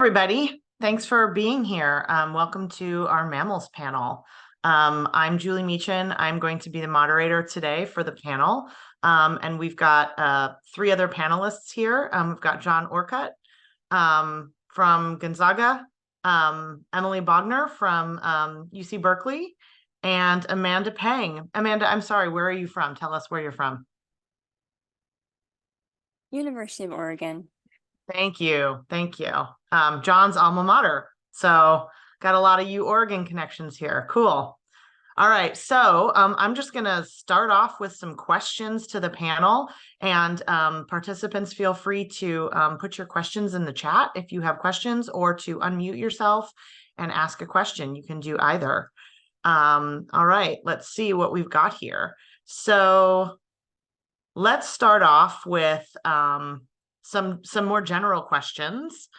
Everybody, thanks for being here. Welcome to our mammals panel. I'm Julie Meachen. I'm going to be the moderator today for the panel. And we've got three other panelists here. We've got John Orcutt from Gonzaga, Emily Bōgner from UC Berkeley, and Amanda Peng. Amanda, I'm sorry, where are you from? Tell us where you're from. University of Oregon. Thank you. Thank you. John's alma mater. So got a lot of Oregon connections here. Cool. All right. So I'm just going to start off with some questions to the panel, and participants feel free to put your questions in the chat if you have questions, or to unmute yourself and ask a question. You can do either. All right. Let's see what we've got here. So let's start off with some more general questions.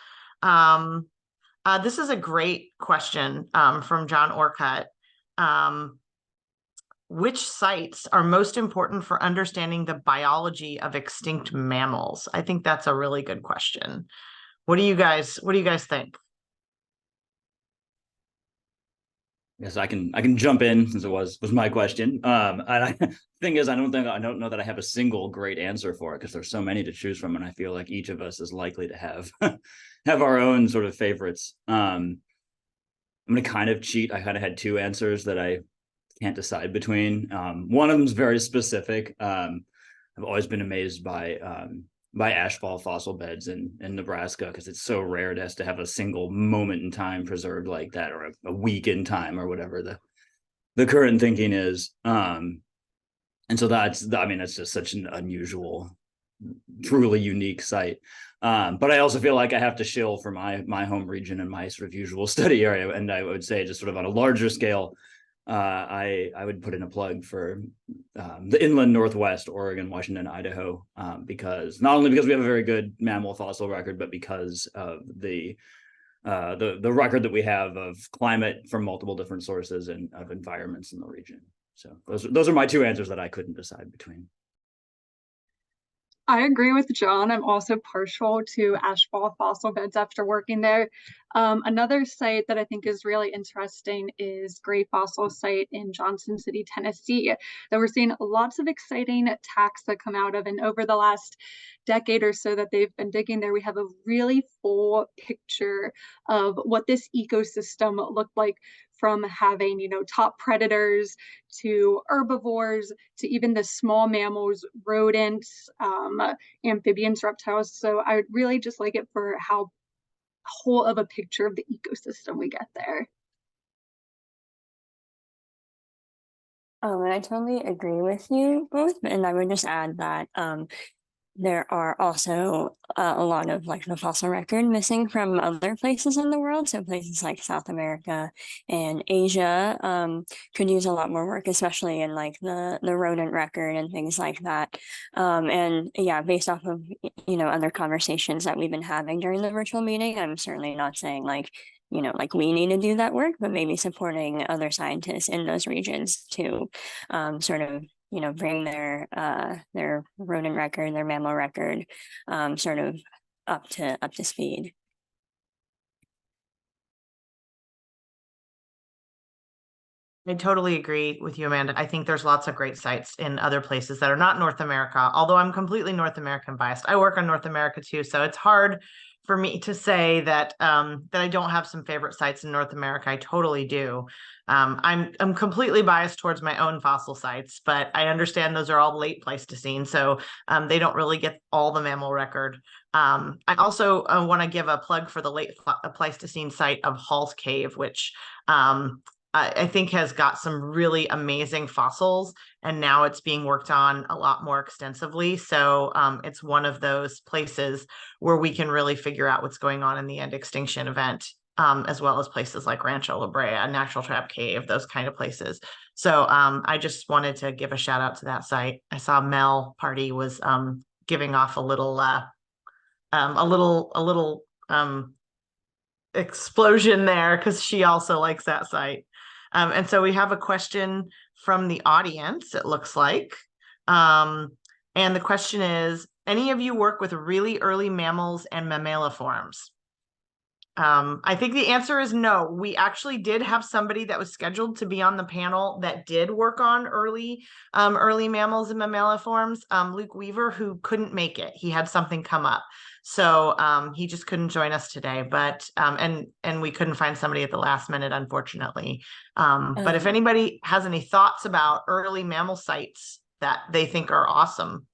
This is a great question from John Orcutt. Which sites are most important for understanding the biology of extinct mammals? I think that's a really good question. What do you guys think? Yes, I can jump in, since it was my question. And thing is, I don't know that I have a single great answer for it, because there's so many to choose from, and I feel like each of us is likely to have have our own sort of favorites. I'm gonna kind of cheat. I kind of had two answers that I can't decide between. One of them is very specific. I've always been amazed by ashfall fossil beds in Nebraska, because it's so rare to have a single moment in time preserved like that, or a week in time, or whatever the current thinking is. And so that's just such an unusual, truly unique site. But I also feel like I have to shill for my home region and my sort of usual study area. And I would say, just sort of on a larger scale, I would put in a plug for the inland Northwest, Oregon, Washington, Idaho, because not only because we have a very good mammal fossil record, but because of the record that we have of climate from multiple different sources and of environments in the region. So those are my two answers that I couldn't decide between. I agree with John. I'm also partial to ashfall fossil beds after working there. Another site that I think is really interesting is Gray Fossil Site in Johnson City, Tennessee, that we're seeing lots of exciting attacks that come out of. And over the last decade or so that they've been digging there, we have a really full picture of what this ecosystem looked like, from having, top predators to herbivores to even the small mammals, rodents, amphibians, reptiles. So I would really just like it for how whole of a picture of the ecosystem we get there. And I totally agree with you both. And I would just add that there are also a lot of the fossil record missing from other places in the world. So places like South America and Asia could use a lot more work, especially in the rodent record and things like that. And yeah, based off of other conversations that we've been having during the virtual meeting, I'm certainly not saying we need to do that work, but maybe supporting other scientists in those regions to sort of bring their rodent record, their mammal record, sort of up to speed. I totally agree with you, Amanda. I think there's lots of great sites in other places that are not North America, although I'm completely North American biased. I work on North America too, so it's hard for me to say that that I don't have some favorite sites in North America. I totally do. I'm completely biased towards my own fossil sites, but I understand those are all late Pleistocene, so they don't really get all the mammal record. I also want to give a plug for the late Pleistocene site of Hall's Cave, which I think has got some really amazing fossils, and now it's being worked on a lot more extensively. So it's one of those places where we can really figure out what's going on in the end extinction event, as well as places like Rancho La Brea, Natural Trap Cave, those kind of places. So I just wanted to give a shout out to that site. I saw Mel Party was giving off a little explosion there, because she also likes that site. And so we have a question from the audience, it looks like. And the question is, any of you work with really early mammals and mammaliforms? I think the answer is no. We actually did have somebody that was scheduled to be on the panel that did work on early mammals and mammaliforms, Luke Weaver, who couldn't make it. He had something come up. So he just couldn't join us today, but and we couldn't find somebody at the last minute, unfortunately. But if anybody has any thoughts about early mammal sites that they think are awesome,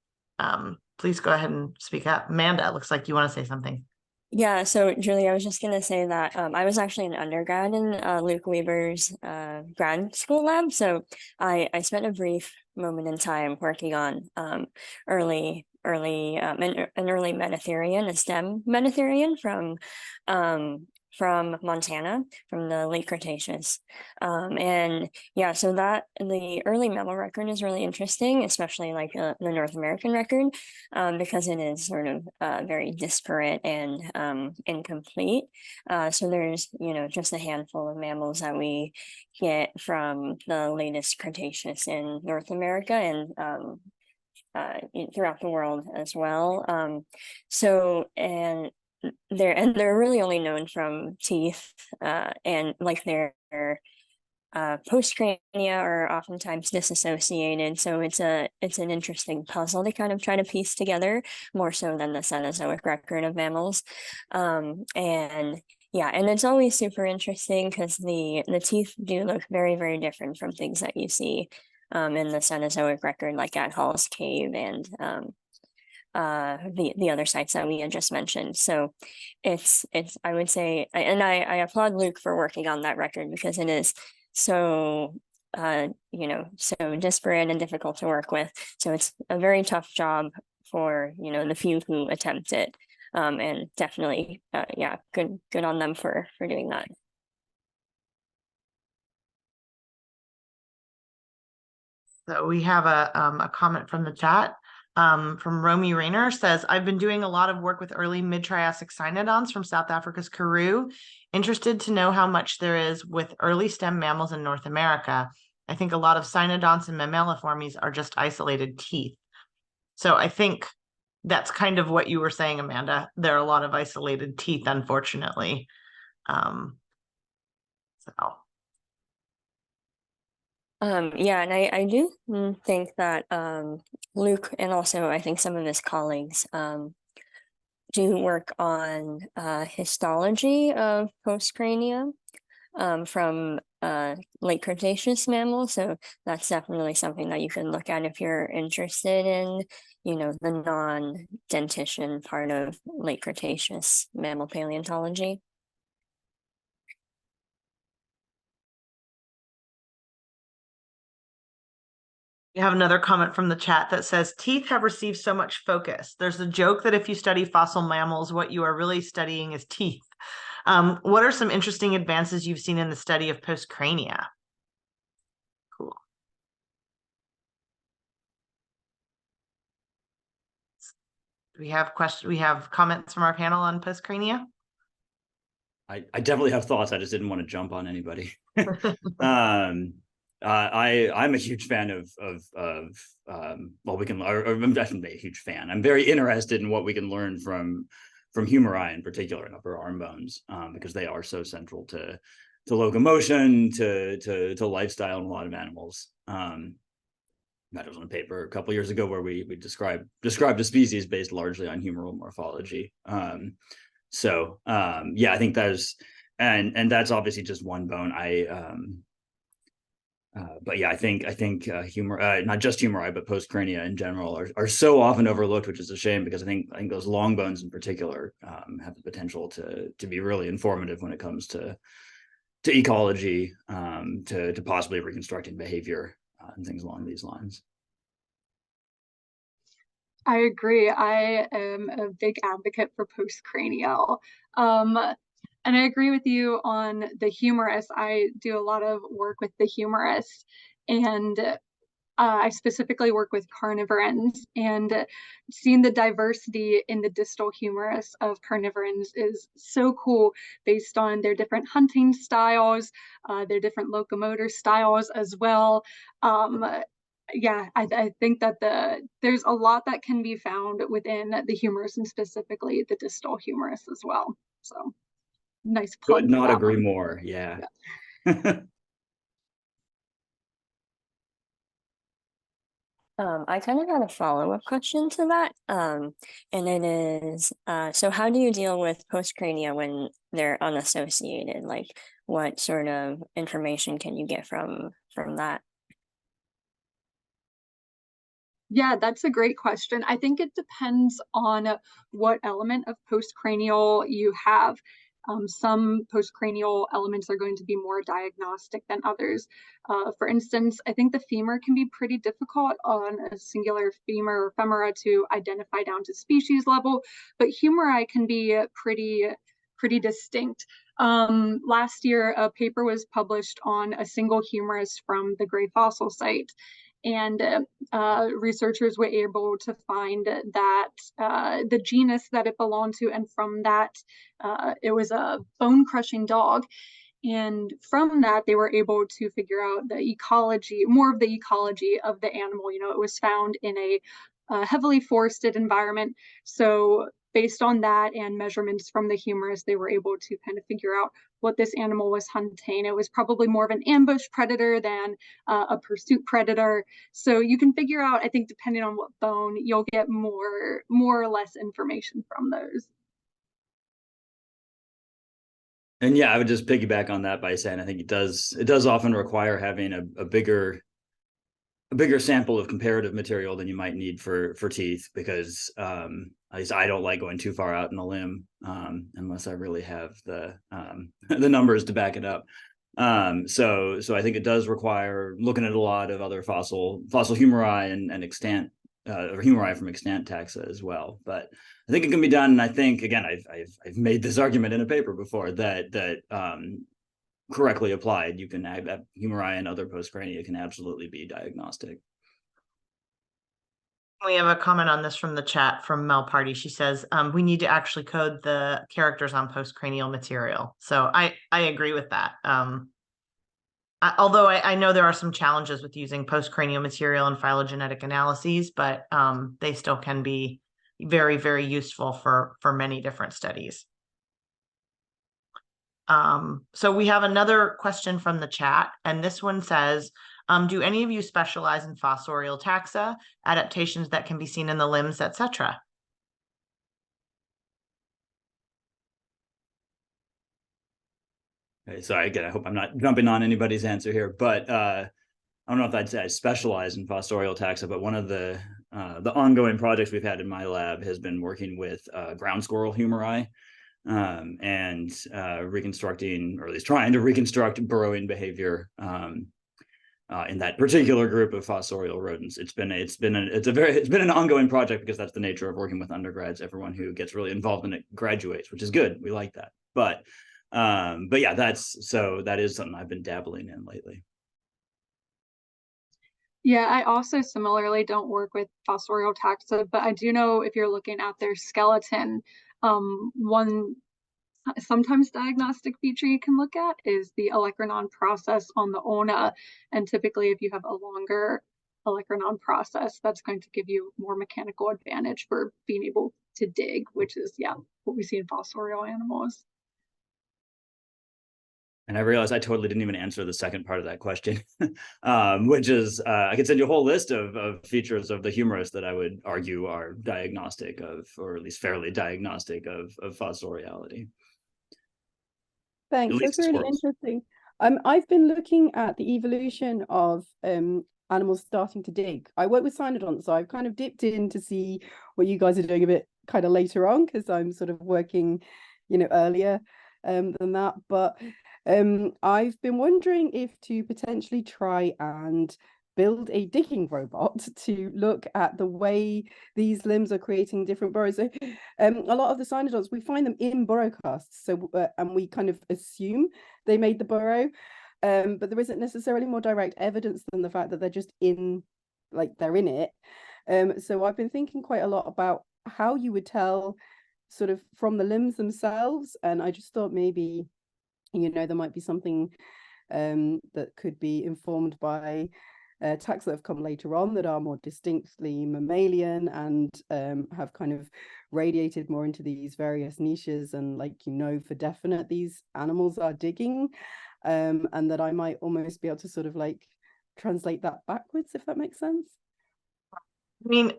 please go ahead and speak up. Amanda, it looks like you want to say something. Yeah, so Julie, I was just gonna say that I was actually an undergrad in Luke Weaver's grad school lab. So I spent a brief moment in time working on an early Metatherian, a stem Metatherian from Montana, from the late Cretaceous. And yeah, so that the early mammal record is really interesting, especially like the North American record, because it is sort of very disparate and incomplete. So there's, just a handful of mammals that we get from the latest Cretaceous in North America and throughout the world as well. They're really only known from teeth, and like their postcrania are oftentimes disassociated. So it's an interesting puzzle to kind of try to piece together, more so than the Cenozoic record of mammals. And yeah, and it's always super interesting because the teeth do look very, very different from things that you see in the Cenozoic record, like at Hall's Cave and the other sites that we had just mentioned. So it's I would say, and I applaud Luke for working on that record because it is so so disparate and difficult to work with. So it's a very tough job for the few who attempt it. And definitely yeah, good on them for doing that. So we have a comment from the chat. From Romy Rayner says, I've been doing a lot of work with early mid-Triassic cynodonts from South Africa's Karoo. Interested to know how much there is with early stem mammals in North America. I think a lot of cynodonts and mammaliformes are just isolated teeth. So I think that's kind of what you were saying, Amanda. There are a lot of isolated teeth, unfortunately. Yeah, and I do think that Luke and also I think some of his colleagues do work on histology of postcrania from late Cretaceous mammals. So that's definitely something that you can look at if you're interested in, the non-dentition part of late Cretaceous mammal paleontology. We have another comment from the chat that says, teeth have received so much focus. There's a joke that if you study fossil mammals, what you are really studying is teeth. What are some interesting advances you've seen in the study of postcrania? Cool. Do we have questions? We have comments from our panel on postcrania? I definitely have thoughts. I just didn't want to jump on anybody. I'm a huge fan of I'm definitely a huge fan. I'm very interested in what we can learn from humeri in particular and upper arm bones, because they are so central to locomotion, to lifestyle in a lot of animals. That was on a paper a couple years ago where we described a species based largely on humeral morphology. Yeah, I think that's and that's obviously just one bone. But yeah, I think humor, not just humeri, but postcrania in general are so often overlooked, which is a shame because I think those long bones in particular have the potential to be really informative when it comes to ecology, to possibly reconstructing behavior and things along these lines. I agree. I am a big advocate for postcranial. And I agree with you on the humerus. I do a lot of work with the humerus, and I specifically work with carnivorans, and seeing the diversity in the distal humerus of carnivorans is so cool based on their different hunting styles, their different locomotor styles as well. Yeah, I think that there's a lot that can be found within the humerus and specifically the distal humerus as well. So nice plug Could for not that agree one. more. Yeah. I kind of had a follow-up question to that. And it is, so how do you deal with postcrania when they're unassociated? Like, what sort of information can you get from that? Yeah, that's a great question. I think it depends on what element of postcranial you have. Some postcranial elements are going to be more diagnostic than others. For instance, I think the femur can be pretty difficult on a singular femur or femora to identify down to species level, but humeri can be pretty distinct. Last year, a paper was published on a single humerus from the gray fossil site. And researchers were able to find that the genus that it belonged to, and from that, it was a bone-crushing dog. And from that, they were able to figure out the ecology, more of the ecology of the animal. You know, it was found in a heavily forested environment. So based on that and measurements from the humerus, they were able to kind of figure out what this animal was hunting. It was probably more of an ambush predator than a pursuit predator. So you can figure out, I think, depending on what bone, you'll get more or less information from those. And yeah, I would just piggyback on that by saying I think it does often require having a bigger sample of comparative material than you might need for teeth, because at least I don't like going too far out in a limb unless I really have the the numbers to back it up. So I think it does require looking at a lot of other fossil humeri and extant or humeri from extant taxa as well. But I think it can be done. And I think, again, I've made this argument in a paper before that correctly applied, you can have humeri and other postcrania can absolutely be diagnostic. We have a comment on this from the chat from Mel Party. She says, we need to actually code the characters on postcranial material. So I agree with that. Although I know there are some challenges with using postcranial material in phylogenetic analyses, but they still can be very, very useful for many different studies. So we have another question from the chat, and this one says, do any of you specialize in fossorial taxa, adaptations that can be seen in the limbs, etc.? Okay, so again, I hope I'm not jumping on anybody's answer here, but I don't know if I'd say I specialize in fossorial taxa, but one of the ongoing projects we've had in my lab has been working with ground squirrel humeri and reconstructing, or at least trying to reconstruct, burrowing behavior in that particular group of fossorial rodents. It's been an ongoing project because that's the nature of working with undergrads. Everyone who gets really involved in it graduates, which is good. We like that. But yeah, that is something I've been dabbling in lately. Yeah, I also similarly don't work with fossorial taxa, but I do know if you're looking at their skeleton, one sometimes diagnostic feature you can look at is the olecranon process on the ona. And typically, if you have a longer olecranon process, that's going to give you more mechanical advantage for being able to dig, which is, yeah, what we see in fossorial animals. And I realized I totally didn't even answer the second part of that question, which is I could send you a whole list of features of the humerus that I would argue are diagnostic of, or at least fairly diagnostic of fossoriality. Thanks. That's really interesting. I've been looking at the evolution of animals starting to dig. I work with cynodonts, so I've kind of dipped in to see what you guys are doing a bit kind of later on, because I'm sort of working, earlier than that. But I've been wondering if to potentially try and build a digging robot to look at the way these limbs are creating different burrows. So, a lot of the cynodonts, we find them in burrow casts, so and we kind of assume they made the burrow, but there isn't necessarily more direct evidence than the fact that they're just in, like they're in it. So I've been thinking quite a lot about how you would tell sort of from the limbs themselves, and I just thought maybe, there might be something that could be informed by taxa that have come later on that are more distinctly mammalian and have kind of radiated more into these various niches, and like, for definite these animals are digging, and that I might almost be able to sort of like translate that backwards, if that makes sense. I mean,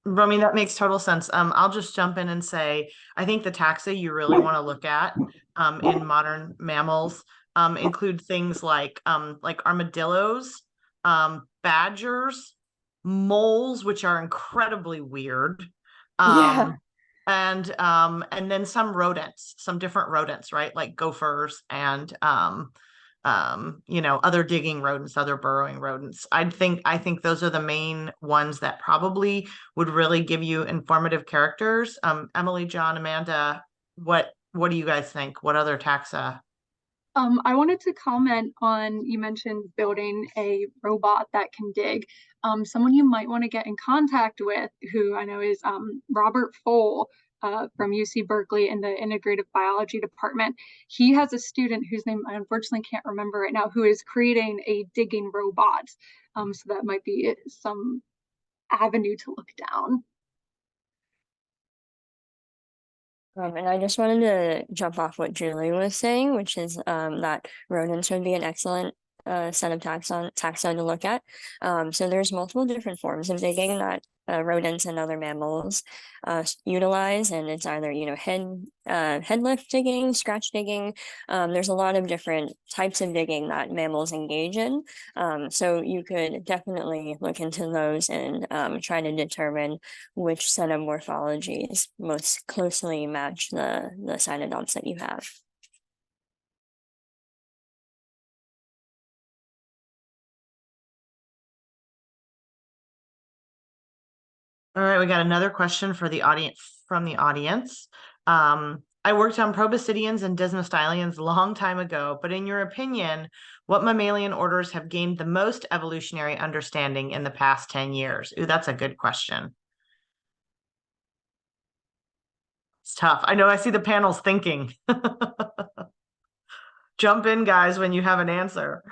Romy, that makes total sense. I'll just jump in and say, I think the taxa you really want to look at in modern mammals include things like armadillos, badgers, moles, which are incredibly weird. Yeah. And then some rodents, some different rodents, right? Like gophers and other digging rodents, other burrowing rodents. I think those are the main ones that probably would really give you informative characters. Emily, John, Amanda, what do you guys think? What other taxa? I wanted to comment on, you mentioned building a robot that can dig. Someone you might want to get in contact with, who I know is Robert Fole from UC Berkeley in the integrative biology department. He has a student whose name I unfortunately can't remember right now, who is creating a digging robot. So that might be some avenue to look down. And I just wanted to jump off what Julie was saying, which is that rodents would be an excellent set of taxa to look at. So there's multiple different forms of digging that rodents and other mammals utilize, and it's either head lift digging, scratch digging. There's a lot of different types of digging that mammals engage in. So you could definitely look into those and try to determine which set of morphologies most closely match the cynodonts that you have. All right, we got another question for the audience from the audience. I worked on proboscideans and desmostylians a long time ago, but in your opinion, what mammalian orders have gained the most evolutionary understanding in the past 10 years? Ooh, that's a good question. It's tough. I know I see the panels thinking. Jump in, guys, when you have an answer.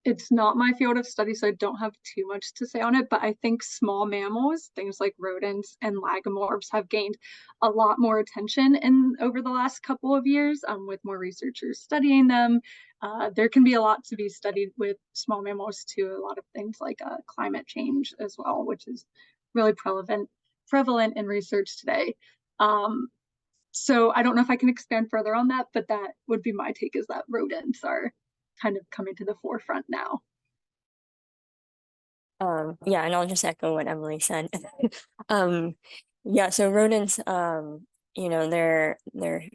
It's not my field of study, so I don't have too much to say on it, but I think small mammals, things like rodents and lagomorphs, have gained a lot more attention over the last couple of years, with more researchers studying them. There can be a lot to be studied with small mammals too, a lot of things like climate change as well, which is really prevalent in research today. So I don't know if I can expand further on that, but that would be my take, is that rodents are kind of coming to the forefront now. Yeah, and I'll just echo what Emily said. Yeah, so rodents, they're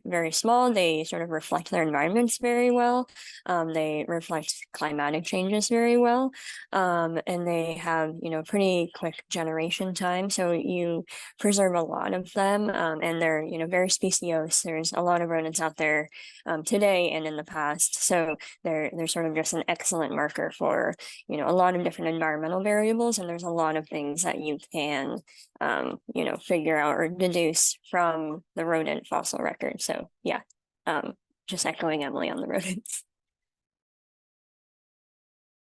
very small. They sort of reflect their environments very well. They reflect climatic changes very well. And they have, pretty quick generation time. So you preserve a lot of them. And they're, very speciose. There's a lot of rodents out there today and in the past. So they're sort of just an excellent marker for, a lot of different environmental variables. And there's a lot of things that you can figure out or deduce from the rodent fossil record. So yeah, just echoing Emily on the rodents.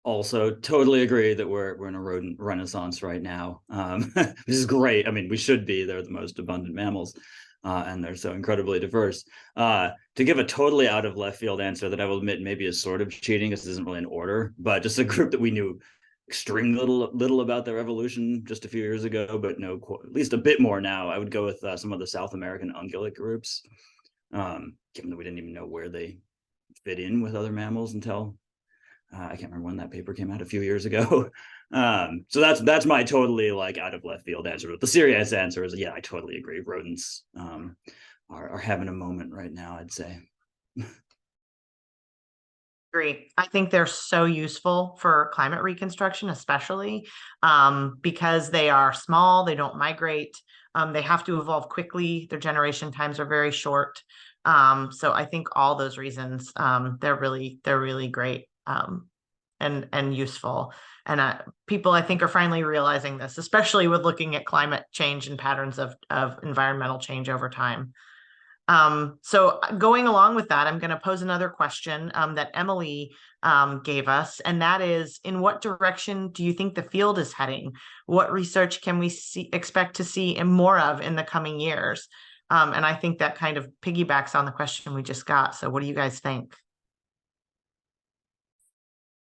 Also, totally agree that we're in a rodent renaissance right now, which is great. I mean, we should be. They're the most abundant mammals, and they're so incredibly diverse. To give a totally out of left field answer that I will admit maybe is sort of cheating, because this isn't really an order, but just a group that we knew extremely little about their evolution just a few years ago, but know at least a bit more now. I would go with some of the South American ungulate groups, given that we didn't even know where they fit in with other mammals until I can't remember when that paper came out, a few years ago. So that's my totally like out of left field answer. But the serious answer is, yeah, I totally agree. Rodents are having a moment right now, I'd say. Agree. I think they're so useful for climate reconstruction, especially because they are small, they don't migrate, they have to evolve quickly, their generation times are very short. So I think all those reasons, they're really great and useful. And people, I think, are finally realizing this, especially with looking at climate change and patterns of environmental change over time. So going along with that, I'm going to pose another question that Emily gave us, and that is, in what direction do you think the field is heading? What research can we expect to see more of in the coming years? And I think that kind of piggybacks on the question we just got. So what do you guys think?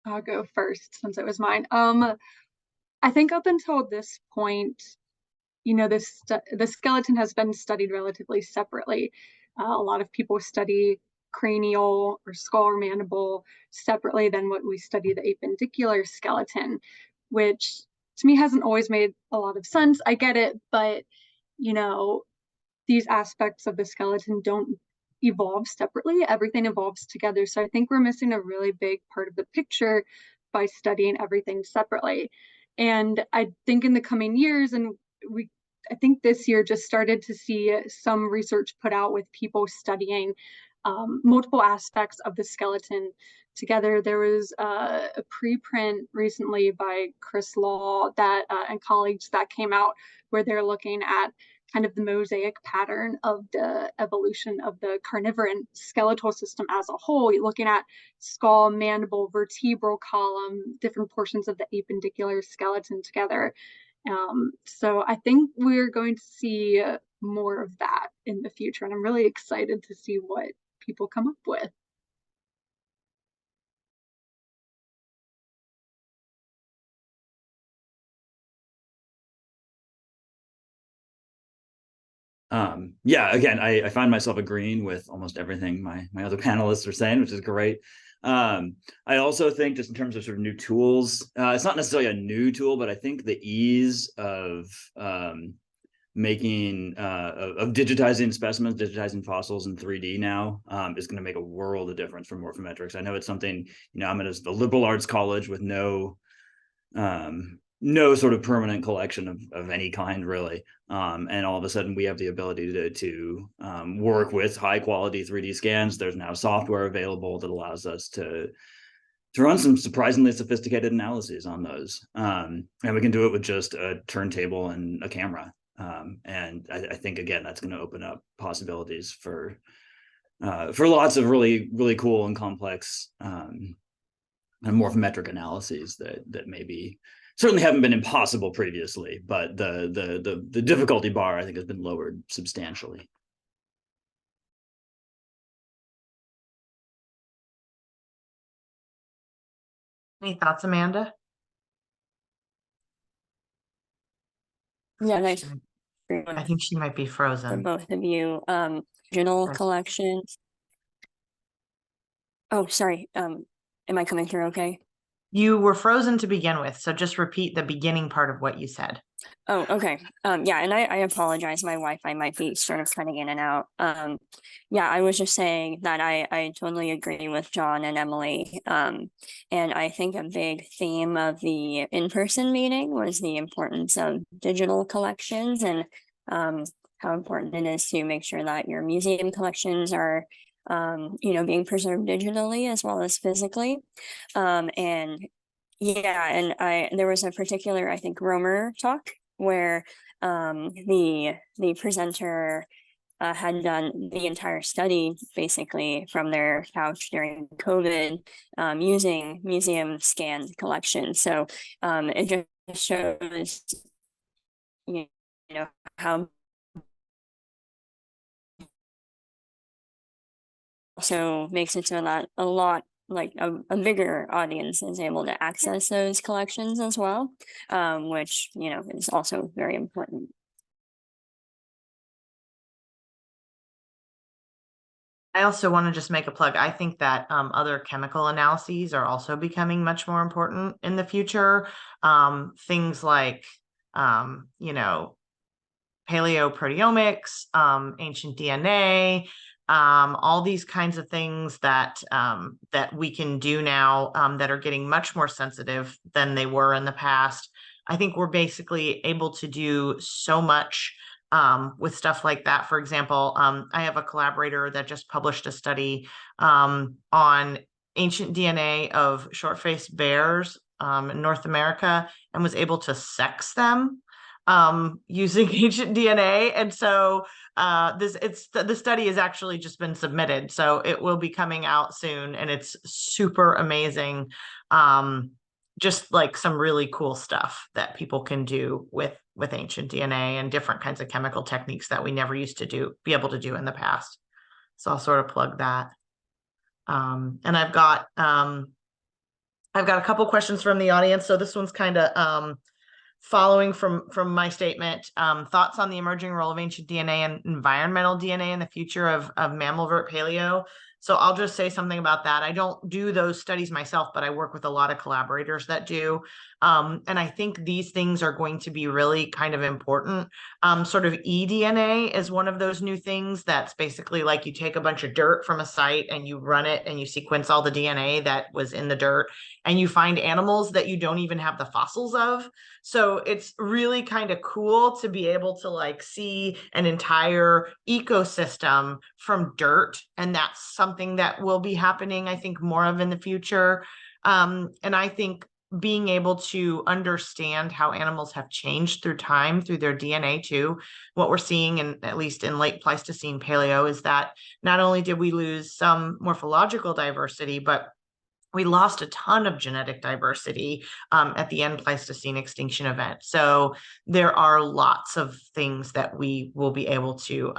I'll go first since it was mine. I think up until this point, you know, the skeleton has been studied relatively separately. A lot of people study cranial or skull or mandible separately than what we study the appendicular skeleton, which to me hasn't always made a lot of sense. I get it, but you know, these aspects of the skeleton don't evolve separately. Everything evolves together. So I think we're missing a really big part of the picture by studying everything separately. And I think in the coming years, and I think this year just started to see some research put out with people studying multiple aspects of the skeleton together. There was a preprint recently by Chris Law that and colleagues that came out where they're looking at kind of the mosaic pattern of the evolution of the carnivorous skeletal system as a whole, looking at skull, mandible, vertebral column, different portions of the appendicular skeleton together. So I think we're going to see more of that in the future, and I'm really excited to see what people come up with. Yeah, again, I find myself agreeing with almost everything my other panelists are saying, which is great. I also think, just in terms of sort of new tools, it's not necessarily a new tool, but I think the ease of making of digitizing specimens, digitizing fossils in 3D now is going to make a world of difference for morphometrics. I know it's something, you know, I'm at a liberal arts college with no sort of permanent collection of any kind, really. And all of a sudden we have the ability to work with high quality 3D scans. There's now software available that allows us to run some surprisingly sophisticated analyses on those. And we can do it with just a turntable and a camera. And I think, again, that's going to open up possibilities for lots of really, really cool and complex and morphometric analyses that maybe certainly haven't been impossible previously, but the difficulty bar, I think, has been lowered substantially. Any thoughts, Amanda? Yeah, nice. I think she might be For frozen. both of you, digital collections. Oh, sorry. Am I coming through okay? You were frozen to begin with, so just repeat the beginning part of what you said. Oh, okay. Yeah, and I apologize. My Wi-Fi might be sort of cutting in and out. Yeah, I was just saying that I totally agree with John and Emily. And I think a big theme of the in-person meeting was the importance of digital collections and how important it is to make sure that your museum collections are you know, being preserved digitally as well as physically. And yeah, and there was a particular, I think, Romer talk where the presenter had done the entire study basically from their couch during COVID using museum scanned collections. So it just shows, you know, how also makes it so that a lot like a bigger audience is able to access those collections as well, which, you know, is also very important. I also want to just make a plug. I think that other chemical analyses are also becoming much more important in the future. Things like, you know, paleoproteomics, ancient DNA, all these kinds of things that that we can do now that are getting much more sensitive than they were in the past. I think we're basically able to do so much with stuff like that. For example, I have a collaborator that just published a study on ancient DNA of short-faced bears in North America and was able to sex them. using ancient DNA. And so the study has actually just been submitted. So it will be coming out soon, and it's super amazing. Just like some really cool stuff that people can do with ancient DNA and different kinds of chemical techniques that we never used to be able to do in the past. So I'll sort of plug that. And I've got a couple questions from the audience. So this one's kind of following from my statement. Thoughts on the emerging role of ancient DNA and environmental DNA in the future of mammal vert paleo. So I'll just say something about that. I don't do those studies myself, but I work with a lot of collaborators that do. And I think these things are going to be really kind of important. Sort of eDNA is one of those new things that's basically like you take a bunch of dirt from a site and you run it and you sequence all the DNA that was in the dirt, and you find animals that you don't even have the fossils of. So it's really kind of cool to be able to like see an entire ecosystem from dirt. And that's something that will be happening, I think, more of in the future. And I think being able to understand how animals have changed through time, through their DNA too. What we're seeing, in at least in late Pleistocene paleo, is that not only did we lose some morphological diversity, but we lost a ton of genetic diversity at the end Pleistocene extinction event. So there are lots of things that we will be able to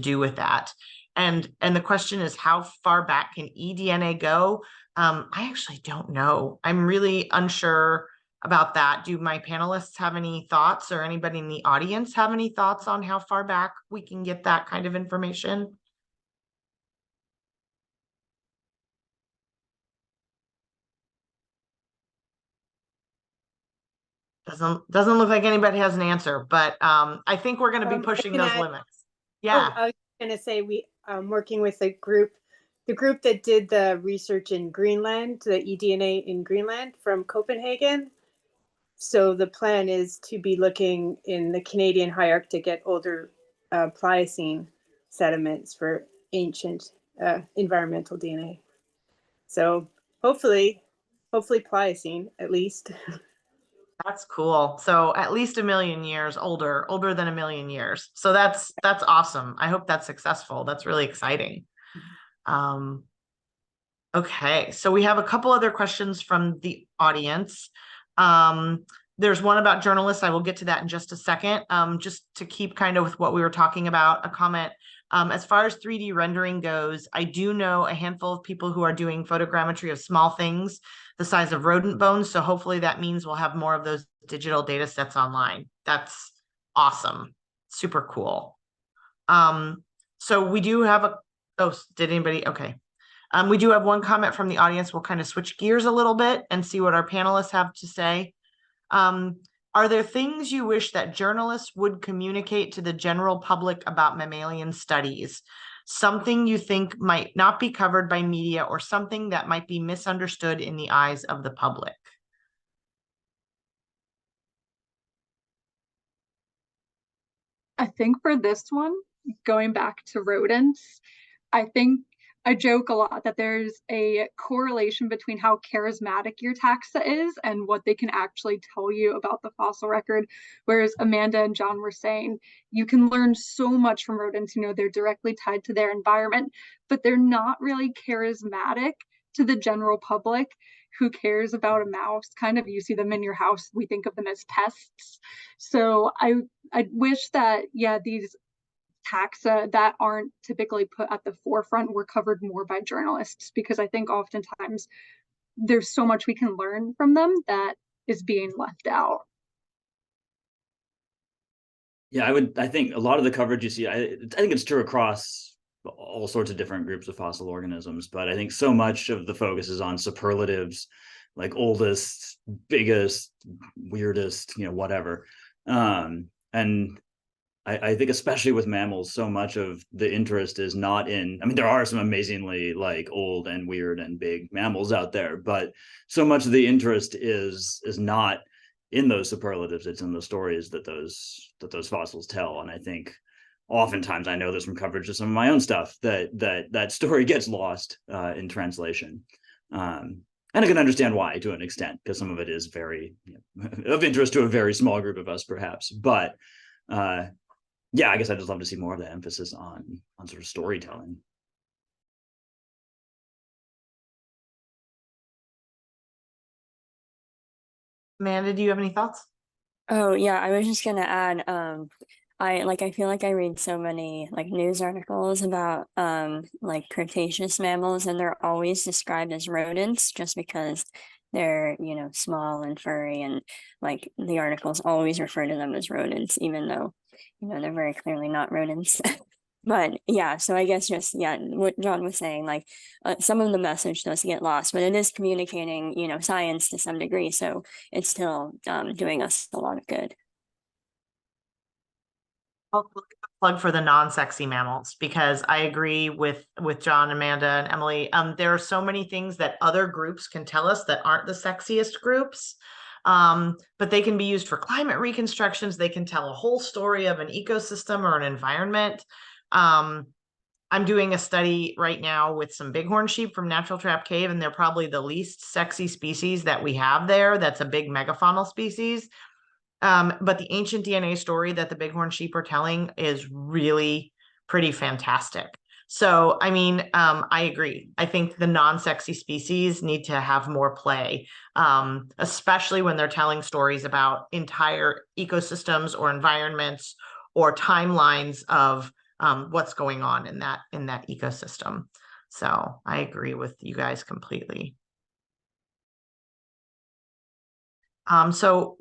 do with that. And the question is, how far back can eDNA go? I actually don't know. I'm really unsure about that. Do my panelists have any thoughts, or anybody in the audience have any thoughts on how far back we can get that kind of information? Doesn't look like anybody has an answer, but I think we're going to be pushing those limits. Yeah. I was going to say we working with the group that did the research in Greenland, the eDNA in Greenland from Copenhagen. So the plan is to be looking in the Canadian high Arctic at older Pliocene sediments for ancient environmental DNA. So hopefully Pliocene at least. That's cool. So at least 1 million years older than 1 million years. So that's awesome. I hope that's successful. That's really exciting. Okay, so we have a couple other questions from the audience. There's one about journalists. I will get to that in just a second. Just to keep kind of with what we were talking about, a comment. As far as 3D rendering goes, I do know a handful of people who are doing photogrammetry of small things the size of rodent bones. So hopefully that means we'll have more of those digital data sets online. That's awesome. Super cool. So we do have did anybody? Okay. We do have one comment from the audience. We'll kind of switch gears a little bit and see what our panelists have to say. Are there things you wish that journalists would communicate to the general public about mammalian studies? Something you think might not be covered by media, or something that might be misunderstood in the eyes of the public? I think for this one, going back to rodents, I think I joke a lot that there's a correlation between how charismatic your taxa is and what they can actually tell you about the fossil record. Whereas Amanda and John were saying, you can learn so much from rodents, they're directly tied to their environment, but they're not really charismatic to the general public who cares about a mouse. Kind of, you see them in your house, we think of them as pests. So I wish that, these taxa that aren't typically put at the forefront were covered more by journalists, because I think oftentimes there's so much we can learn from them that is being left out. Yeah, I think a lot of the coverage you see, I think it's true across all sorts of different groups of fossil organisms, but I think so much of the focus is on superlatives, like oldest, biggest, weirdest, whatever. And I think especially with mammals, so much of the interest is not in, there are some amazingly like old and weird and big mammals out there, but so much of the interest is not in those superlatives. It's in the stories that those fossils tell. And I think oftentimes, I know this from coverage of some of my own stuff, that story gets lost in translation. And I can understand why to an extent, because some of it is very of interest to a very small group of us, perhaps. But yeah, I guess I'd just love to see more of the emphasis on sort of storytelling. Amanda, do you have any thoughts? Oh yeah, I was just gonna add, I feel like I read so many like news articles about like Cretaceous mammals, and they're always described as rodents just because they're, you know, small and furry, and like the articles always refer to them as rodents, even though, you know, they're very clearly not rodents. But yeah, so I guess just, yeah, what John was saying, like some of the message does get lost, but it is communicating, you know, science to some degree. So it's still doing us a lot of good. I'll plug for the non-sexy mammals, because I agree with John, Amanda, and Emily. There are so many things that other groups can tell us that aren't the sexiest groups. But they can be used for climate reconstructions. They can tell a whole story of an ecosystem or an environment. I'm doing a study right now with some bighorn sheep from Natural Trap Cave, and they're probably the least sexy species that we have there. That's a big megafaunal species. But the ancient DNA story that the bighorn sheep are telling is really pretty fantastic. So, I mean, I agree. I think the non-sexy species need to have more play, especially when they're telling stories about entire ecosystems or environments or timelines of what's going on in that ecosystem. So I agree with you guys completely. So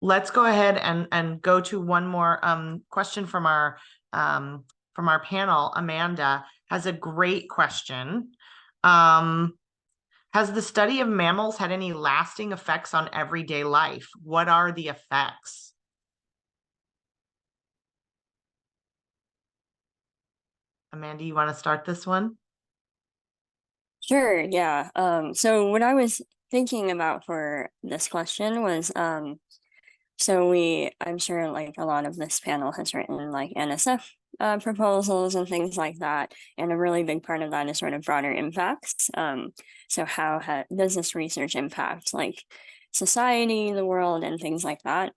let's go ahead and go to one more question from our panel. Amanda has a great question. Has the study of mammals had any lasting effects on everyday life? What are the effects? Amanda, you want to start this one? Sure, yeah. So what I was thinking about for this question was so I'm sure like a lot of this panel has written like NSF proposals and things like that. And a really big part of that is sort of broader impacts. So how does this research impact like society, the world, and things like that?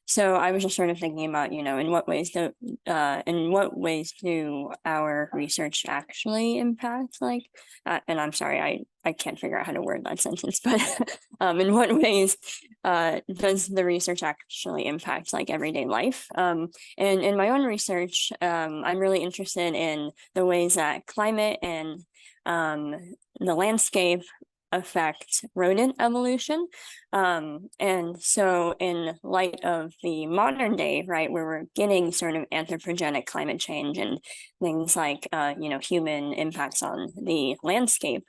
So I was just sort of thinking about, you know, in what ways do our research actually impact like, and I'm sorry, I can't figure out how to word that sentence, but in what ways does the research actually impact like everyday life? And in my own research, I'm really interested in the ways that climate and the landscape affect rodent evolution. And so in light of the modern day, right, where we're getting sort of anthropogenic climate change and things like, you know, human impacts on the landscape,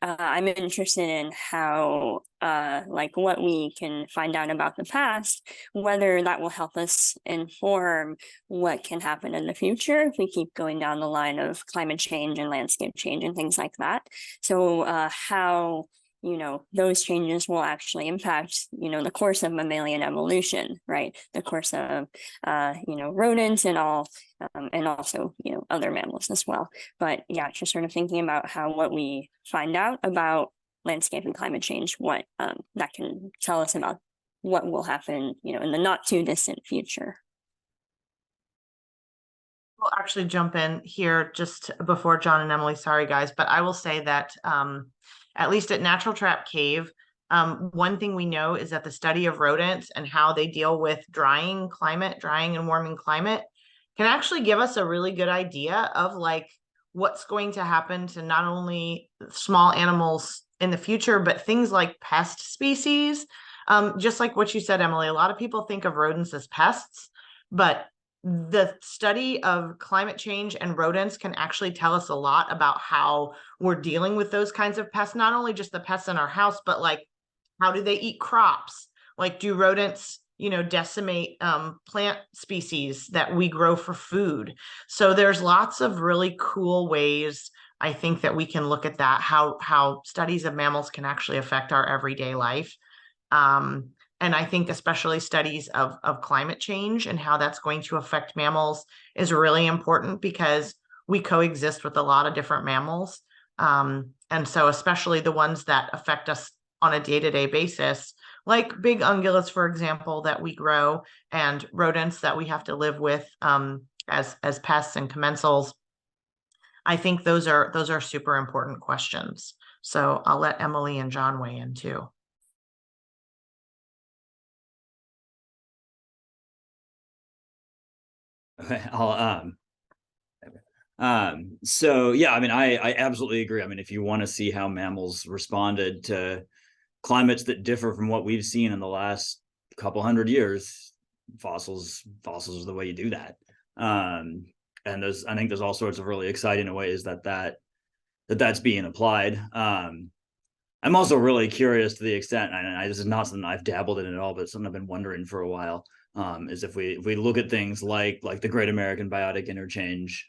I'm interested in how, like what we can find out about the past, whether that will help us inform what can happen in the future if we keep going down the line of climate change and landscape change and things like that. So how, you know, those changes will actually impact, you know, the course of mammalian evolution, right? The course of, you know, rodents and all, and also, you know, other mammals as well. But yeah, just sort of thinking about how what we find out about landscape and climate change, what that can tell us about what will happen, you know, in the not too distant future. We'll actually jump in here just before John and Emily. Sorry, guys, but I will say that at least at Natural Trap Cave, one thing we know is that the study of rodents and how they deal with drying and warming climate can actually give us a really good idea of like what's going to happen to not only small animals in the future, but things like pest species. Just like what you said, Emily, a lot of people think of rodents as pests, but the study of climate change and rodents can actually tell us a lot about how we're dealing with those kinds of pests, not only just the pests in our house, but like how do they eat crops? Like do rodents, you know, decimate plant species that we grow for food? So there's lots of really cool ways I think that we can look at that, how studies of mammals can actually affect our everyday life. And I think especially studies of climate change and how that's going to affect mammals is really important because we coexist with a lot of different mammals. And so especially the ones that affect us on a day-to-day basis, like big ungulates, for example, that we grow, and rodents that we have to live with as pests and commensals. I think those are super important questions. So I'll let Emily and John weigh in too. Okay, so yeah, I mean, I absolutely agree. I mean, if you want to see how mammals responded to climates that differ from what we've seen in the last couple hundred years, fossils is the way you do that. And I think there's all sorts of really exciting ways that's being applied. I'm also really curious to the extent, and this is not something I've dabbled in at all, but something I've been wondering for a while, is if we look at things like the Great American Biotic Interchange,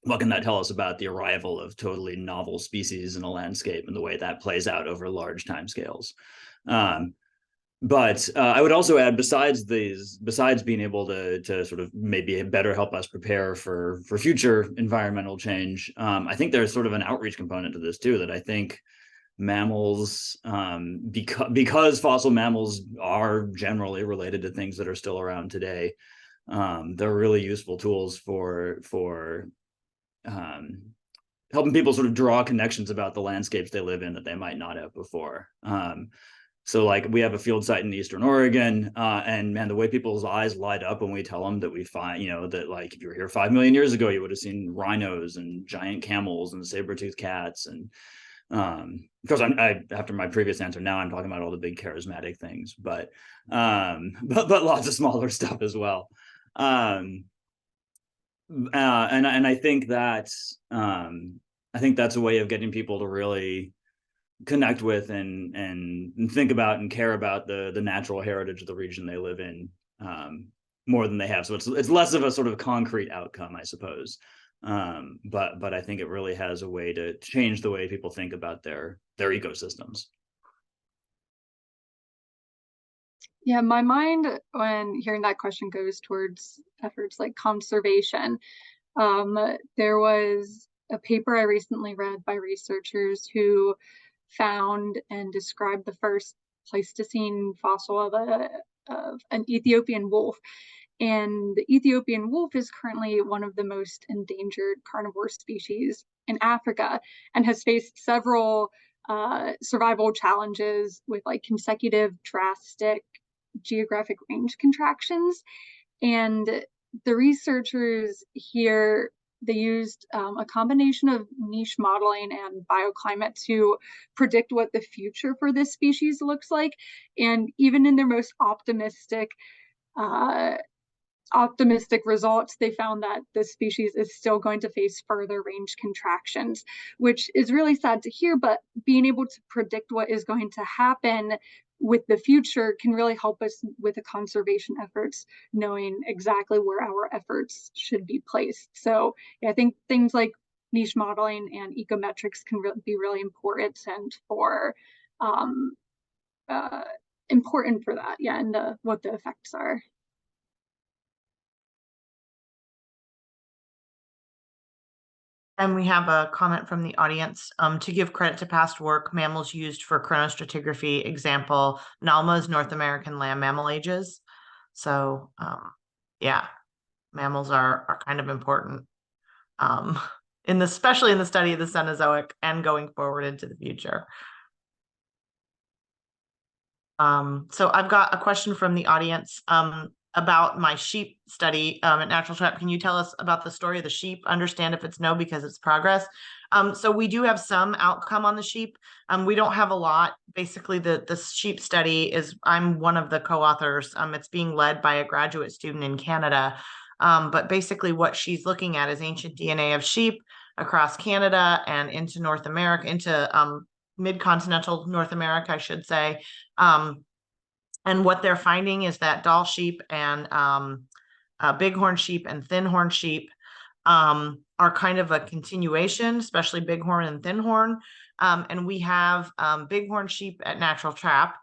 what can that tell us about the arrival of totally novel species in a landscape and the way that plays out over large timescales? But I would also add, besides being able to sort of maybe better help us prepare for future environmental change, I think there's sort of an outreach component to this too, that I think mammals, because fossil mammals are generally related to things that are still around today, they're really useful tools for helping people sort of draw connections about the landscapes they live in that they might not have before. So like we have a field site in Eastern Oregon, and man, the way people's eyes light up when we tell them that we find, that like if you were here 5 million years ago, you would have seen rhinos and giant camels and saber-toothed cats. And because I after my previous answer, now I'm talking about all the big charismatic things, but lots of smaller stuff as well. And I think that's a way of getting people to really connect with and think about and care about the natural heritage of the region they live in, more than they have. So it's less of a sort of concrete outcome, I suppose. But I think it really has a way to change the way people think about their ecosystems. Yeah, my mind when hearing that question goes towards efforts like conservation. There was a paper I recently read by researchers who found and described the first Pleistocene fossil of an Ethiopian wolf. And the Ethiopian wolf is currently one of the most endangered carnivore species in Africa and has faced several survival challenges with like consecutive drastic geographic range contractions. And the researchers here, they used a combination of niche modeling and bioclimate to predict what the future for this species looks like. And even in their most optimistic results, they found that this species is still going to face further range contractions, which is really sad to hear, but being able to predict what is going to happen with the future can really help us with the conservation efforts, knowing exactly where our efforts should be placed. So yeah, I think things like niche modeling and ecometrics can be really important and important for that, yeah, and what the effects are. And we have a comment from the audience. To give credit to past work, mammals used for chronostratigraphy, example, Nalma's North American land mammal ages. So yeah, mammals are kind of important especially in the study of the Cenozoic and going forward into the future. So I've got a question from the audience about my sheep study at Natural Trap. Can you tell us about the story of the sheep? Understand if it's no, because it's progress. So we do have some outcome on the sheep. We don't have a lot. Basically, the sheep study is, I'm one of the co-authors. It's being led by a graduate student in Canada. But basically what she's looking at is ancient DNA of sheep across Canada and into North America, into mid-continental North America, I should say. And what they're finding is that Dall sheep and bighorn sheep and thinhorn sheep are kind of a continuation, especially bighorn and thinhorn. And we have bighorn sheep at Natural Trap,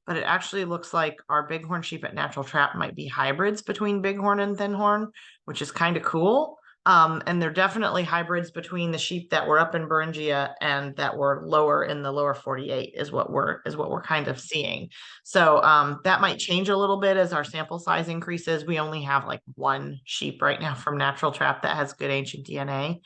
but it actually looks like our bighorn sheep at Natural Trap might be hybrids between bighorn and thinhorn, which is kind of cool. And they're definitely hybrids between the sheep that were up in Beringia and that were lower in the lower 48 is what we're kind of seeing. So that might change a little bit as our sample size increases. We only have like one sheep right now from Natural Trap that has good ancient DNA,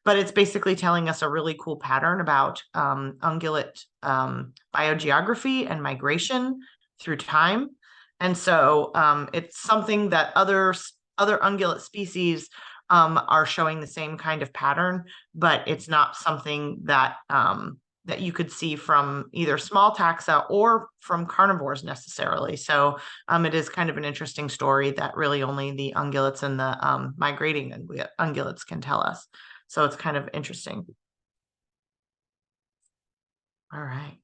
but it's basically telling us a really cool pattern about ungulate biogeography and migration through time. And so it's something that other ungulate species are showing the same kind of pattern, but it's not something that that you could see from either small taxa or from carnivores necessarily. So it is kind of an interesting story that really only the ungulates and the migrating ungulates can tell us. So it's kind of interesting. All right.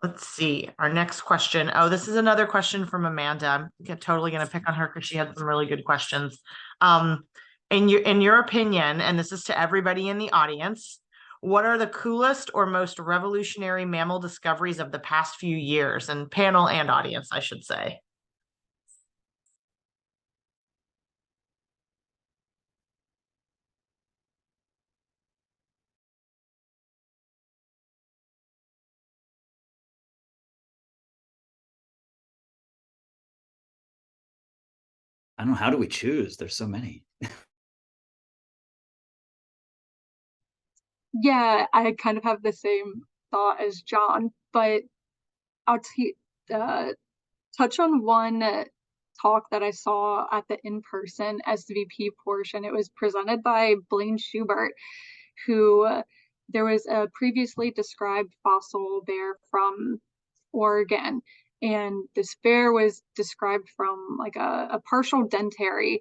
Let's see, our next question. Oh, this is another question from Amanda. I'm totally going to pick on her because she had some really good questions. In your opinion, and this is to everybody in the audience, what are the coolest or most revolutionary mammal discoveries of the past few years? And panel and audience, I should say. I don't know. How do we choose? There's so many. Yeah, I kind of have the same thought as John, but I'll touch on one talk that I saw at the in-person SVP portion. It was presented by Blaine Schubert, who there was a previously described fossil bear from Oregon, and this bear was described from like a partial dentary,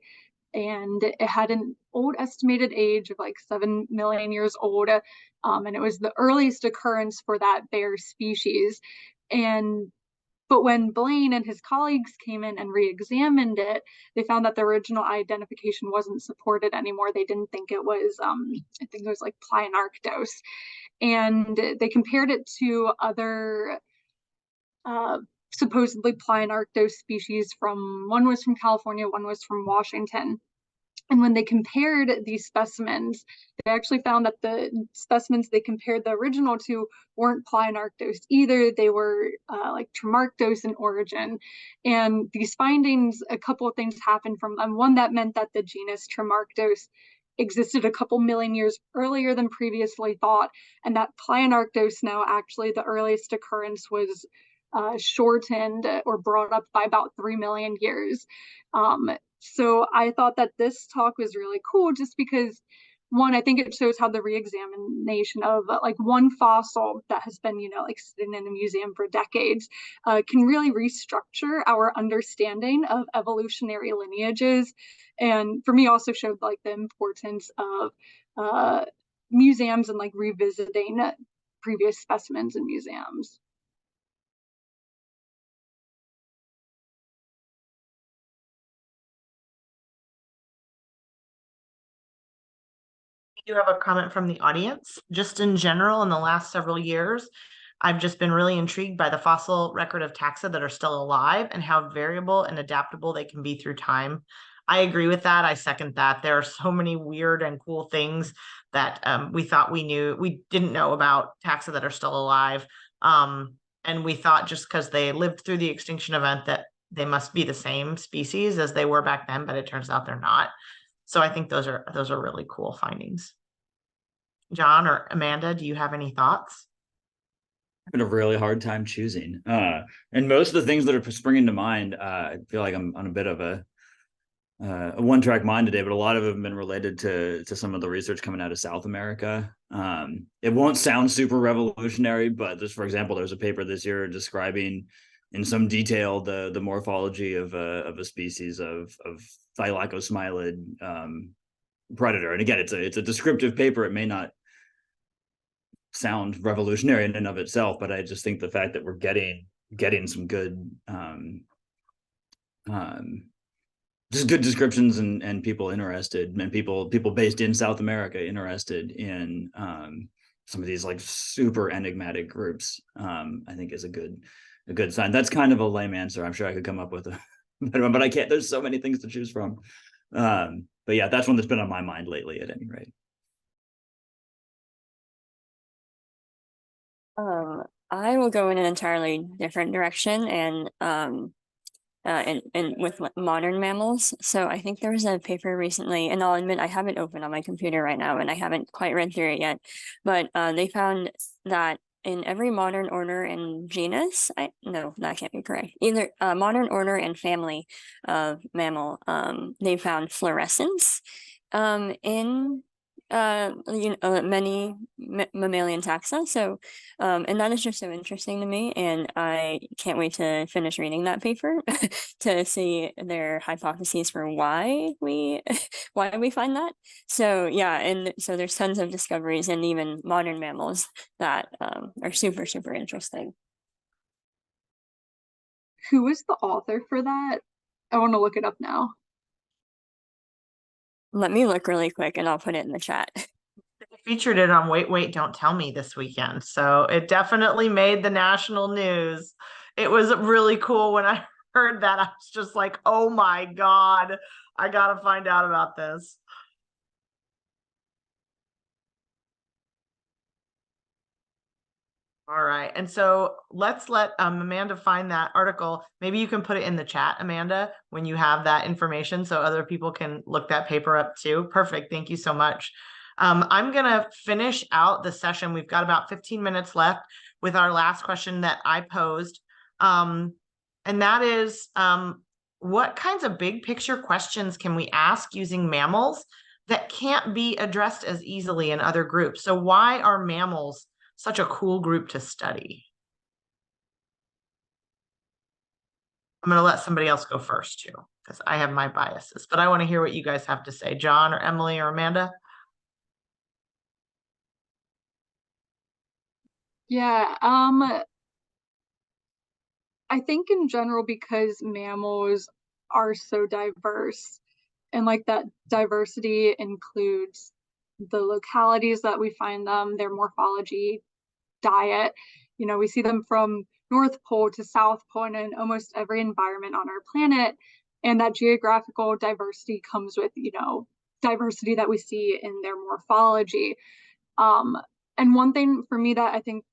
and it had an old estimated age of like 7 million years old, and it was the earliest occurrence for that bear species. But when Blaine and his colleagues came in and re-examined it, they found that the original identification wasn't supported anymore. They didn't think it was, I think it was like Plionarctos. And they compared it to other supposedly Plionarctos species one was from California, one was from Washington. And when they compared these specimens, they actually found that the specimens they compared the original to weren't Plionarctos either. They were like Tremarctos in origin. And these findings, a couple of things happened from them. One, that meant that the genus Tremarctos existed a couple million years earlier than previously thought, and that Plionarctos now actually the earliest occurrence was shortened or brought up by about 3 million years. So I thought that this talk was really cool just because, one, I think it shows how the re-examination of like one fossil that has been, like sitting in a museum for decades can really restructure our understanding of evolutionary lineages. And for me also showed like the importance of museums and like revisiting previous specimens in museums. You have a comment from the audience. Just in general, in the last several years, I've just been really intrigued by the fossil record of taxa that are still alive and how variable and adaptable they can be through time. I agree with that. I second that. There are so many weird and cool things that we thought we didn't know about taxa that are still alive. And we thought just because they lived through the extinction event that they must be the same species as they were back then, but it turns out they're not. So I think those are really cool findings. John or Amanda, do you have any thoughts? Having a really hard time choosing. And most of the things that are springing to mind, I feel like I'm on a bit of a one-track mind today, but a lot of them have been related to some of the research coming out of South America. It won't sound super revolutionary, but just for example, there's a paper this year describing in some detail the morphology of a species of thylacosmilid predator. And again, it's a descriptive paper. It may not sound revolutionary in and of itself, but I just think the fact that we're getting some good just good descriptions and people interested, and people based in South America interested in some of these like super enigmatic groups, I think is a good sign. That's kind of a lame answer. I'm sure I could come up with a better one, but I can't. There's so many things to choose from. But yeah, that's one that's been on my mind lately at any rate. I will go in an entirely different direction and with modern mammals. So I think there was a paper recently, and I'll admit I have it open on my computer right now and I haven't quite read through it yet, but they found that in every modern order and genus, no, that can't be correct. Either modern order and family of mammal, they found fluorescence in many mammalian taxa. So and that is just so interesting to me, and I can't wait to finish reading that paper to see their hypotheses for why we find that. So yeah, and so there's tons of discoveries in even modern mammals that are super, super interesting. Who is the author for that? I want to look it up now. Let me look really quick and I'll put it in the chat. They featured it on Wait, Wait, Don't Tell Me this weekend. So it definitely made the national news. It was really cool when I heard that. I was just like, oh my God, I got to find out about this. All right. And so let's let Amanda find that article. Maybe you can put it in the chat, Amanda, when you have that information so other people can look that paper up too. Perfect. Thank you so much. I'm going to finish out the session. We've got about 15 minutes left with our last question that I posed. And that is, what kinds of big picture questions can we ask using mammals that can't be addressed as easily in other groups? So why are mammals such a cool group to study? I'm going to let somebody else go first too, because I have my biases, but I want to hear what you guys have to say. John or Emily or Amanda? Yeah, I think in general, because mammals are so diverse, and like that diversity includes the localities that we find them, their morphology, diet. You know, we see them from North Pole to South Pole and in almost every environment on our planet. And that geographical diversity comes with, you know, diversity that we see in their morphology. And one thing for me that I think,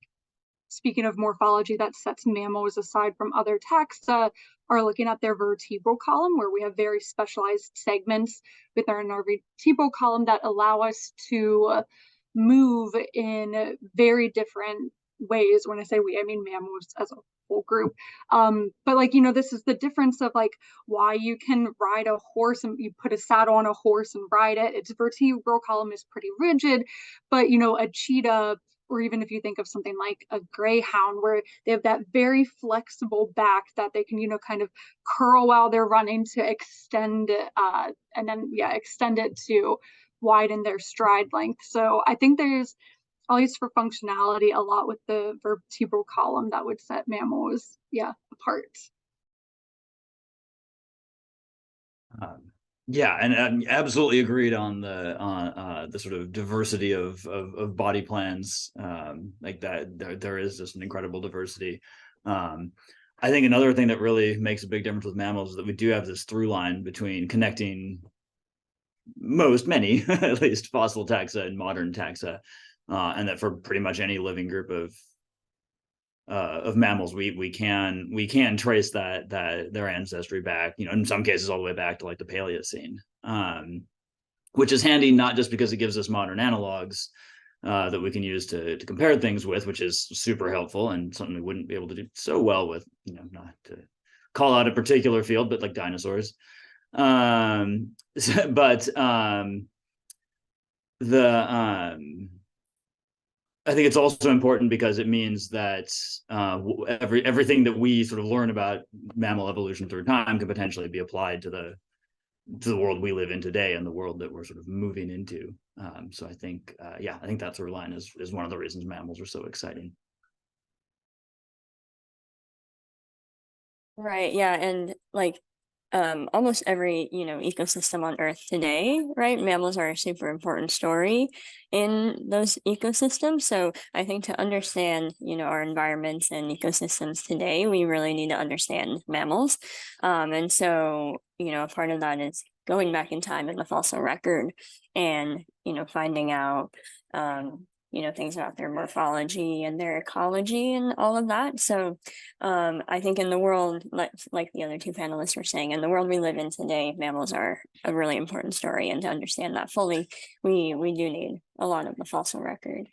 speaking of morphology, that sets mammals aside from other taxa are looking at their vertebral column, where we have very specialized segments within our vertebral column that allow us to move in very different ways. When I say we, I mean mammals as a whole group. But like, you know, this is the difference of like why you can ride a horse and you put a saddle on a horse and ride it. Its vertebral column is pretty rigid, but you know, a cheetah, or even if you think of something like a greyhound, where they have that very flexible back that they can, you know, kind of curl while they're running to extend and then extend it to widen their stride length. So I think there's, at least for functionality, a lot with the vertebral column that would set mammals apart. Yeah, and absolutely agreed on the sort of diversity of body plans, like that. There is just an incredible diversity. I think another thing that really makes a big difference with mammals is that we do have this through line between connecting many, at least, fossil taxa and modern taxa, and that for pretty much any living group of mammals, we can trace that their ancestry back, you know, in some cases all the way back to like the Paleocene, which is handy not just because it gives us modern analogs that we can use to compare things with, which is super helpful and something we wouldn't be able to do so well with, you know, not to call out a particular field, but like dinosaurs. I think it's also important because it means that everything that we sort of learn about mammal evolution through time can potentially be applied to the world we live in today and the world that we're sort of moving into. So I think, I think that through line is one of the reasons mammals are so exciting. Right. Yeah. And like almost every, you know, ecosystem on Earth today, right? Mammals are a super important story in those ecosystems. So I think to understand, you know, our environments and ecosystems today, we really need to understand mammals. And so, you know, part of that is going back in time in the fossil record and, finding out, things about their morphology and their ecology and all of that. So I think in the world, like the other two panelists were saying, in the world we live in today, mammals are a really important story. And to understand that fully, we do need a lot of the fossil record.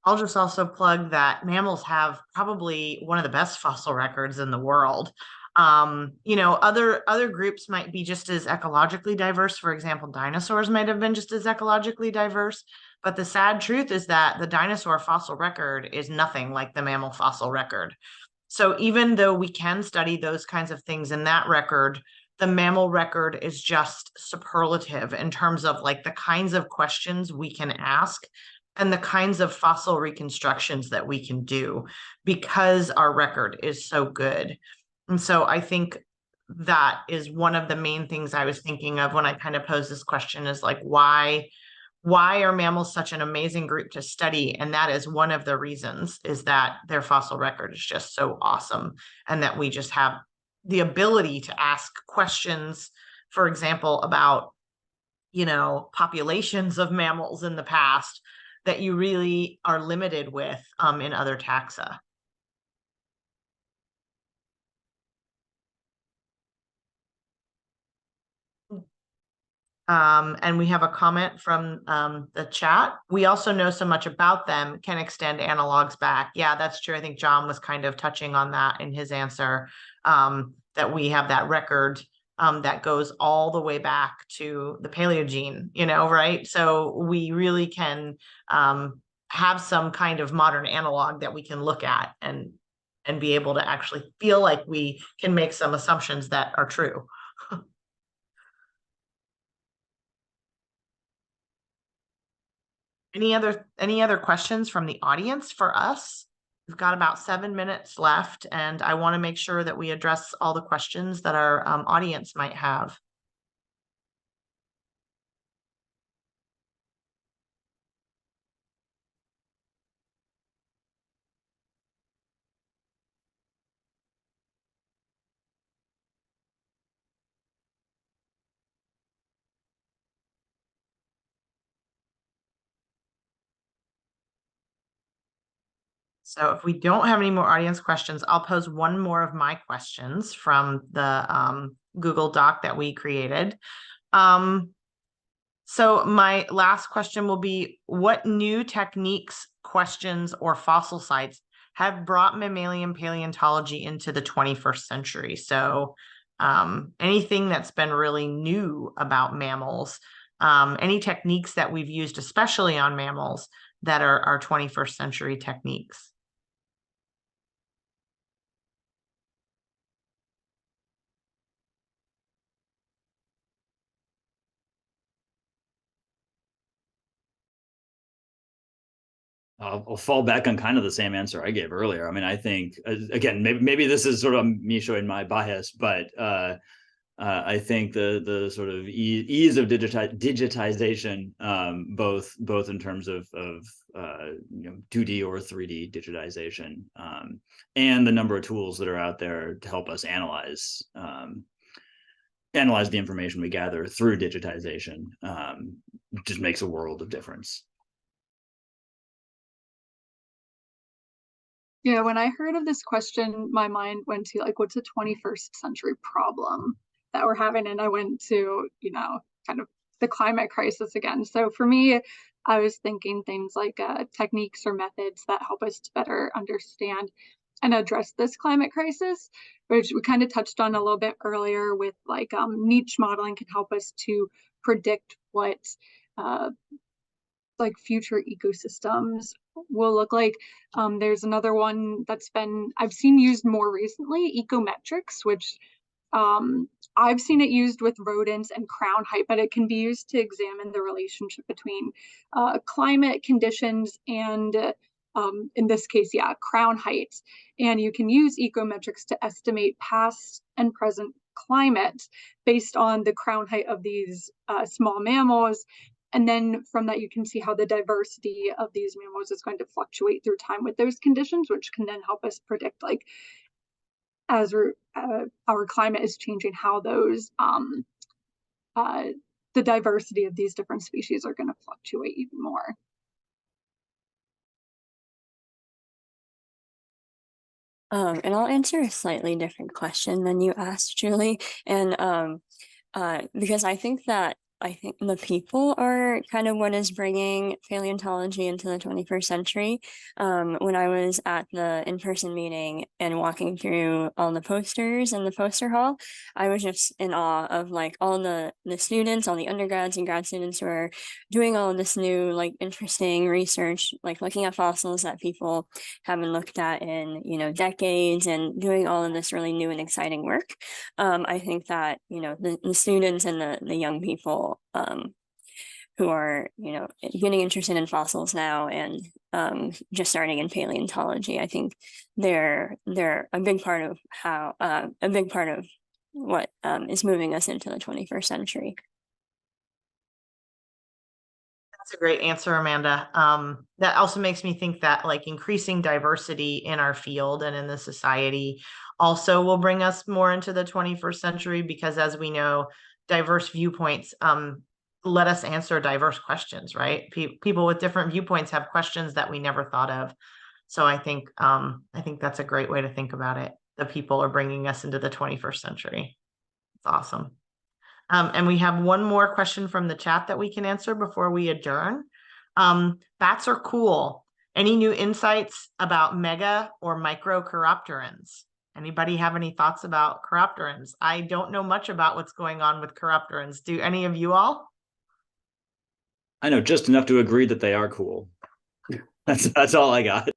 I'll just also plug that mammals have probably one of the best fossil records in the world. Other groups might be just as ecologically diverse. For example, dinosaurs might have been just as ecologically diverse. But the sad truth is that the dinosaur fossil record is nothing like the mammal fossil record. So even though we can study those kinds of things in that record, the mammal record is just superlative in terms of like the kinds of questions we can ask and the kinds of fossil reconstructions that we can do because our record is so good. And so I think that is one of the main things I was thinking of when I kind of posed this question is like, why are mammals such an amazing group to study? And that is one of the reasons, is that their fossil record is just so awesome and that we just have the ability to ask questions, for example, about, populations of mammals in the past that you really are limited with in other taxa. And we have a comment from the chat. We also know so much about them, can extend analogs back. Yeah, that's true. I think John was kind of touching on that in his answer, that we have that record that goes all the way back to the Paleogene, right? So we really can have some kind of modern analog that we can look at and be able to actually feel like we can make some assumptions that are true. Any other questions from the audience for us? We've got about 7 minutes left, and I want to make sure that we address all the questions that our audience might have. So if we don't have any more audience questions, I'll pose one more of my questions from the Google Doc that we created. So my last question will be, what new techniques, questions, or fossil sites have brought mammalian paleontology into the 21st century? So anything that's been really new about mammals, any techniques that we've used, especially on mammals, that are our 21st century techniques? I'll fall back on kind of the same answer I gave earlier. I mean, I think, again, maybe this is sort of me showing my bias, but I think the sort of ease of digitization, both in terms of 2D or 3D digitization, and the number of tools that are out there to help us analyze the information we gather through digitization, just makes a world of difference. Yeah, when I heard of this question, my mind went to like, what's a 21st century problem that we're having? And I went to, kind of the climate crisis again. So for me, I was thinking things like techniques or methods that help us to better understand and address this climate crisis, which we kind of touched on a little bit earlier with like niche modeling can help us to predict what like future ecosystems will look like. There's another one that's I've seen used more recently, ecometrics, which I've seen it used with rodents and crown height, but it can be used to examine the relationship between climate conditions and in this case, crown height. And you can use ecometrics to estimate past and present climate based on the crown height of these small mammals. And then from that, you can see how the diversity of these mammals is going to fluctuate through time with those conditions, which can then help us predict like as our climate is changing, how those the diversity of these different species are going to fluctuate even more. And I'll answer a slightly different question than you asked, Julie. And because I think the people are kind of what is bringing paleontology into the 21st century. When I was at the in-person meeting and walking through all the posters in the poster hall, I was just in awe of like all the students, all the undergrads and grad students who are doing all of this new, like, interesting research, like looking at fossils that people haven't looked at in, decades, and doing all of this really new and exciting work. I think that, the students and the young people who are, getting interested in fossils now and just starting in paleontology, I think they're a big part of what is moving us into the 21st century. That's a great answer, Amanda. That also makes me think that like increasing diversity in our field and in the society also will bring us more into the 21st century, because as we know, diverse viewpoints let us answer diverse questions, right? People with different viewpoints have questions that we never thought of. So I think that's a great way to think about it. The people are bringing us into the 21st century. It's awesome. And we have one more question from the chat that we can answer before we adjourn. Bats are cool. Any new insights about mega or microchiropterans? Anybody have any thoughts about chiropterans? I don't know much about what's going on with chiropterans. Do any of you all? I know just enough to agree that they are cool. That's all I got.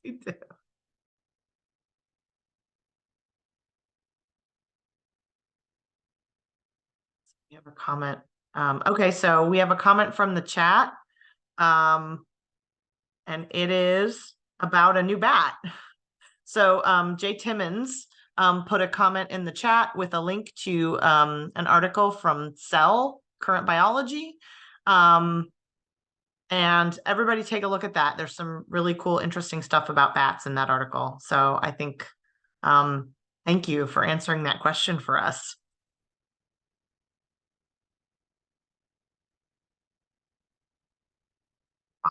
Me too. We have a comment. Okay, so we have a comment from the chat. And it is about a new bat. So Jay Timmons put a comment in the chat with a link to an article from Cell, Current Biology. And everybody take a look at that. There's some really cool, interesting stuff about bats in that article. So I think, thank you for answering that question for us.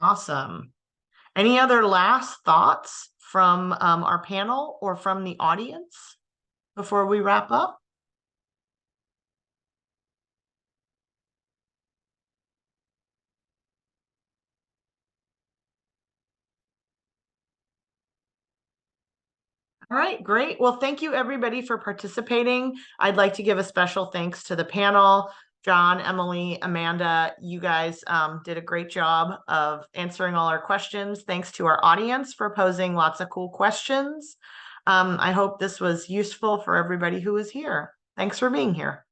Awesome. Any other last thoughts from our panel or from the audience before we wrap up? All right, great. Well, thank you everybody for participating. I'd like to give a special thanks to the panel. John, Emily, Amanda, you guys did a great job of answering all our questions. Thanks to our audience for posing lots of cool questions. I hope this was useful for everybody who was here. Thanks for being here.